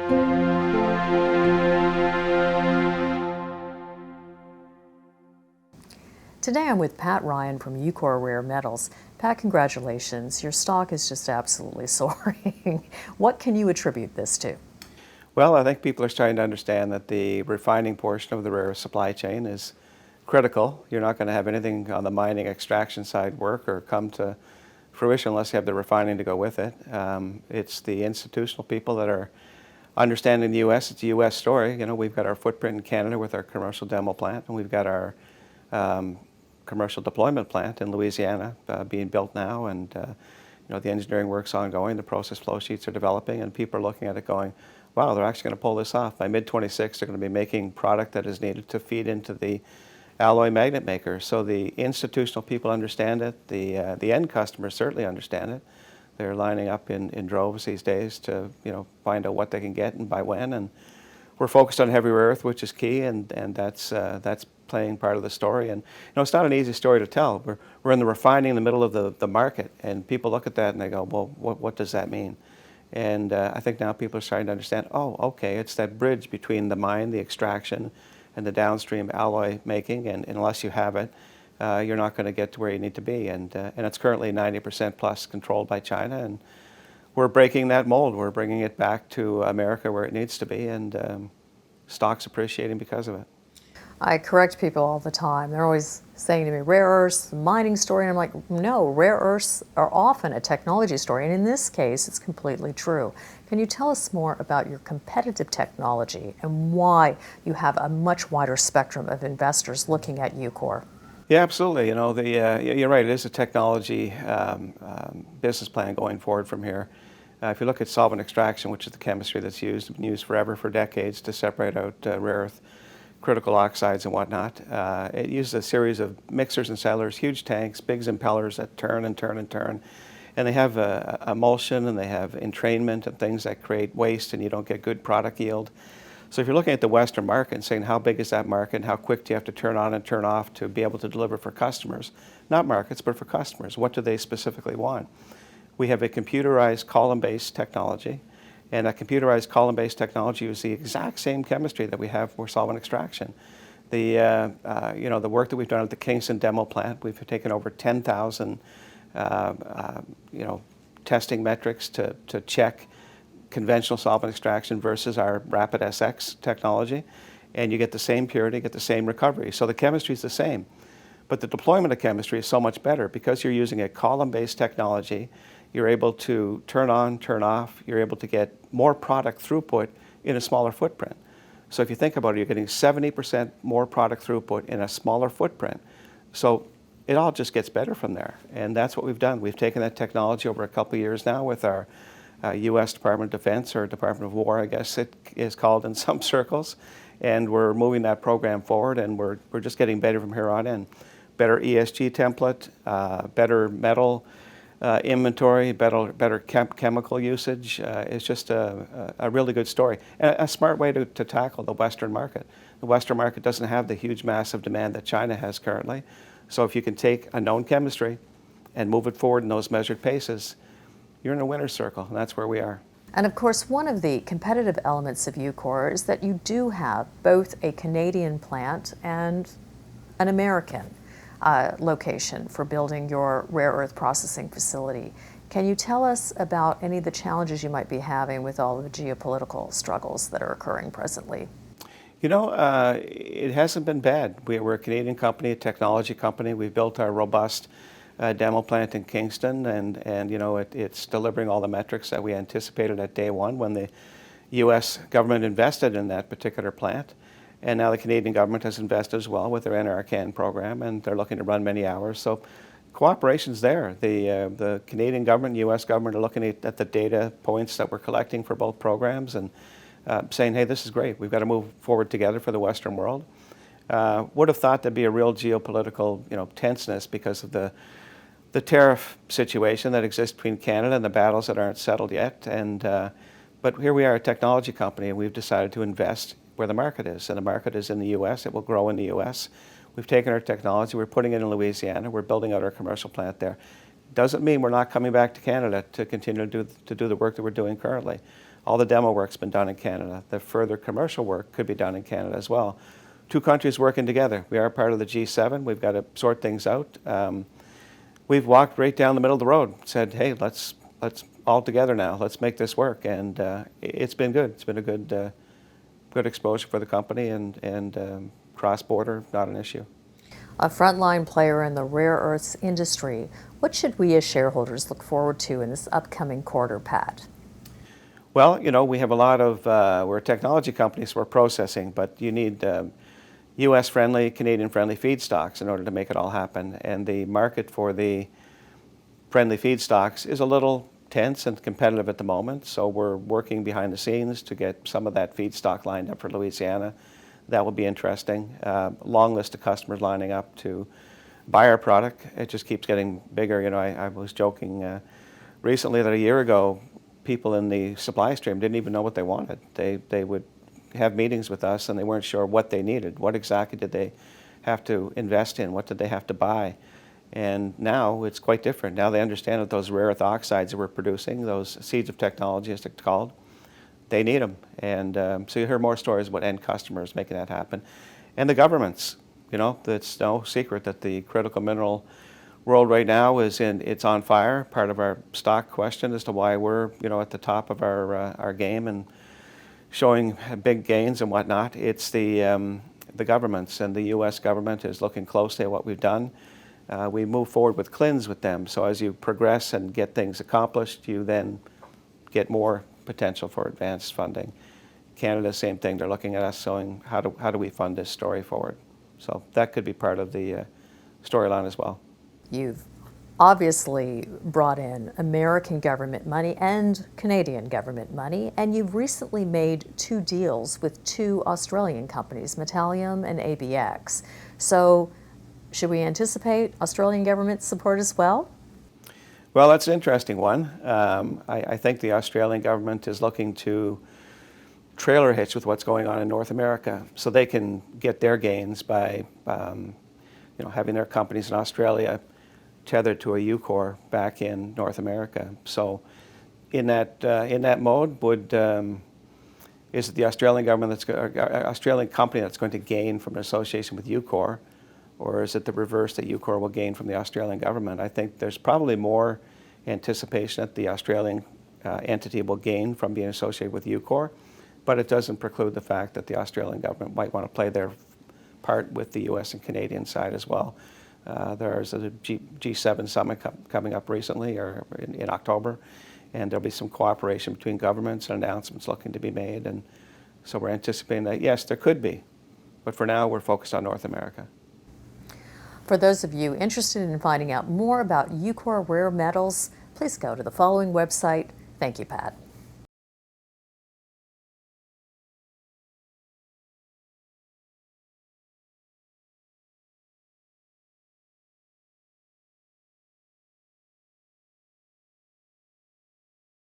Today I'm with Pat Ryan from Ucore Rare Metals. Pat, congratulations. Your stock is just absolutely soaring. What can you attribute this to? Well, I think people are starting to understand that the refining portion of the rare supply chain is critical. You're not going to have anything on the mining extraction side work or come to fruition unless you have the refining to go with it. It's the institutional people that are understanding the U.S. It's a U.S. story. You know, we've got our footprint in Canada with our commercial demo plant, and we've got our commercial deployment plant in Louisiana being built now, and you know, the engineering work's ongoing, the process flow sheets are developing, and people are looking at it going, wow, they're actually going to pull this off. By mid-26, they're going to be making product that is needed to feed into the alloy magnet maker. So the institutional people understand it, the end customers certainly understand it. They're lining up in droves these days to, you know, find out what they can get and by when, and we're focused on heavy rare earth, which is key, and that's playing part of the story. And you know, it's not an easy story to tell. We're in the refining in the middle of the market, and people look at that and they go, well, what does that mean? And I think now people are starting to understand, oh, okay, it's that bridge between the mine, the extraction, and the downstream alloy making, and unless you have it, you're not going to get to where you need to be. And it's currently 90% plus controlled by China, and we're breaking that mold. We're bringing it back to America where it needs to be, and stock's appreciating because of it. I correct people all the time. They're always saying to me, rare earths, mining story, and I'm like, no, rare earths are often a technology story, and in this case, it's completely true. Can you tell us more about your competitive technology and why you have a much wider spectrum of investors looking at Ucore? Yeah, absolutely. You know, you're right. It is a technology business plan going forward from here. If you look at solvent extraction, which is the chemistry that's been used forever, for decades, to separate out rare earth critical oxides and whatnot, it uses a series of mixers and settlers, huge tanks, big impellers that turn and turn and turn, and they have emulsion and they have entrainment and things that create waste, and you don't get good product yield. So if you're looking at the Western market and saying how big is that market and how quick do you have to turn on and turn off to be able to deliver for customers, not markets, but for customers, what do they specifically want? We have a computerized column-based technology, and a computerized column-based technology is the exact same chemistry that we have for solvent extraction. The you know, the work that we've done at the Kingston demo plant, we've taken over 10,000 you know, testing metrics to check conventional solvent extraction versus our RapidSX technology, and you get the same purity, get the same recovery. So the chemistry is the same, but the deployment of chemistry is so much better because you're using a column-based technology. You're able to turn on, turn off. You're able to get more product throughput in a smaller footprint. So if you think about it, you're getting 70% more product throughput in a smaller footprint. So it all just gets better from there, and that's what we've done. We've taken that technology over a couple of years now with our U.S. Department of Defense, or Department of War, I guess it is called in some circles, and we're moving that program forward, and we're just getting better from here on in. Better ESG template, better metal inventory, better chemical usage. It's just a really good story, and a smart way to tackle the Western market. The Western market doesn't have the huge massive demand that China has currently, so if you can take a known chemistry and move it forward in those measured paces, you're in a winner's circle, and that's where we are. And of course, one of the competitive elements of Ucore is that you do have both a Canadian plant and an American location for building your rare earth processing facility. Can you tell us about any of the challenges you might be having with all of the geopolitical struggles that are occurring presently? You know, it hasn't been bad. We're a Canadian company, a technology company. We've built our robust demo plant in Kingston, and you know, it's delivering all the metrics that we anticipated at day one when the U.S. government invested in that particular plant. And now the Canadian government has invested as well with their NRCan program, and they're looking to run many hours. So cooperation's there. The Canadian government and U.S. government are looking at the data points that we're collecting for both programs and saying, hey, this is great. We've got to move forward together for the Western world. Would have thought there'd be a real geopolitical, you know, tenseness because of the tariff situation that exists between Canada and the battles that aren't settled yet. And but here we are, a technology company, and we've decided to invest where the market is. And the market is in the U.S. It will grow in the U.S. We've taken our technology, we're putting it in Louisiana, we're building out our commercial plant there. Doesn't mean we're not coming back to Canada to continue to do the work that we're doing currently. All the demo work's been done in Canada. The further commercial work could be done in Canada as well. Two countries working together. We are part of the G7. We've got to sort things out. We've walked right down the middle of the road, said, hey, let's all together now. Let's make this work. And it's been good. It's been a good exposure for the company, and cross-border, not an issue. A frontline player in the rare earths industry, what should we as shareholders look forward to in this upcoming quarter, Pat? Well, you know, we have a lot of, we're a technology company, so we're processing, but you need US-friendly, Canadian-friendly feedstocks in order to make it all happen. And the market for the friendly feedstocks is a little tense and competitive at the moment, so we're working behind the scenes to get some of that feedstock lined up for Louisiana. That will be interesting. Long list of customers lining up to buy our product. It just keeps getting bigger. You know, I was joking recently that a year ago, people in the supply stream didn't even know what they wanted. They would have meetings with us and they weren't sure what they needed. What exactly did they have to invest in? What did they have to buy? And now it's quite different. Now they understand that those rare earth oxides that we're producing, those seeds of technology as it's called, they need them. And so you hear more stories about end customers making that happen. And the governments, you know, it's no secret that the critical mineral world right now it's on fire. Part of our stock question as to why we're, you know, at the top of our game and showing big gains and whatnot. It's the governments, and the U.S. government is looking closely at what we've done. We move forward with CLINs with them. So as you progress and get things accomplished, you then get more potential for advanced funding. Canada, same thing. They're looking at us saying, how do we fund this story forward? So that could be part of the storyline as well. You've obviously brought in American government money and Canadian government money, and you've recently made 2 deals with 2 Australian companies, Metallium and ABX. So should we anticipate Australian government support as well? Well, that's an interesting one. I think the Australian government is looking to trailer hitch with what's going on in North America, so they can get their gains by you know, having their companies in Australia tethered to a Ucore back in North America. So in that mode, is it the Australian government Australian company that's going to gain from an association with Ucore, or is it the reverse, that Ucore will gain from the Australian government? I think there's probably more anticipation that the Australian entity will gain from being associated with Ucore, but it doesn't preclude the fact that the Australian government might want to play their part with the U.S. and Canadian side as well. There's a G7 summit coming up recently, or in October, and there'll be some cooperation between governments and announcements looking to be made. And so we're anticipating that, yes, there could be, but for now we're focused on North America. For those of you interested in finding out more about Ucore Rare Metals, please go to the following website. Thank you, Pat.